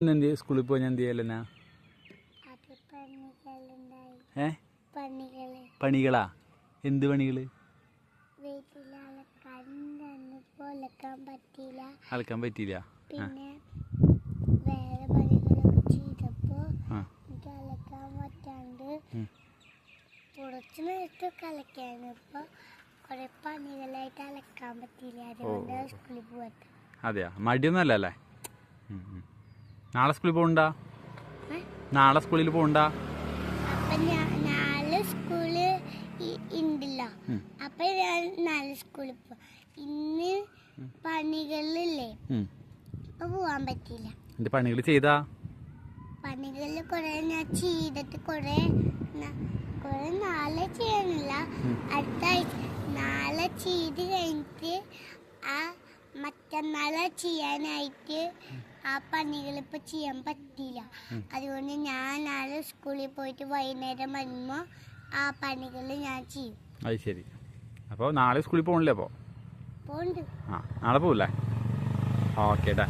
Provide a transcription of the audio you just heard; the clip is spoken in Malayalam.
എന്ത് സ്കൂളിൽ പോയി ഞാൻ എന്ത് ചെയ്യലെന്നാ? പണികളാ? എന്ത് പണികള്? അലക്കാൻ പറ്റിയില്ല. പിന്നെ വേറെ പണികളൊക്കെ ചെയ്തപ്പോ എനിക്ക് അലക്കാൻ പറ്റാണ്ട് കുറച്ച് നേരത്തൊക്കെ അലക്കായിരുന്നു. ഇപ്പൊ കുറെ പണികളായിട്ട് അലക്കാൻ പറ്റിയില്ല. അതുകൊണ്ട് സ്കൂളിൽ പോവാത്ത. അതെയാ? മടിയൊന്നും അല്ലല്ലേ? നാളെ സ്കൂളിൽ പോകണ്ട? നാളെ സ്കൂളിൽ പോകണ്ട? അപ്പൊ നാളെ സ്കൂള് ഉണ്ടല്ലോ. അപ്പൊ ഞാൻ നാളെ സ്കൂളിൽ പോ. ഇന്ന് പണികളില്ലേ, അപ്പൊ പോവാൻ പറ്റിയില്ല. എന്റെ പണികൾ ചെയ്താ? പണികളിൽ കുറെ ഞാൻ ചെയ്തിട്ട് കുറെ നാളെ ചെയ്യാനില്ല. അടുത്ത ആഴ്ച നാളെ ചെയ്ത് കഴിഞ്ഞിട്ട് മറ്റന്നാളെ ചെയ്യാനായിട്ട് ആ പണികൾ ഇപ്പൊ ചെയ്യാൻ പറ്റിയില്ല. അതുകൊണ്ട് ഞാൻ നാളെ സ്കൂളിൽ പോയിട്ട് വൈകുന്നേരം വരുമ്പോ ആ പണികൾ ഞാൻ ചെയ്യും. അത് ശരി. അപ്പോൾ നാളെ സ്കൂളിൽ പോകണില്ലേ? അപ്പോൾ പോണ്ട്. നാളെ പോവില്ലേ? ഓക്കെ ടാ.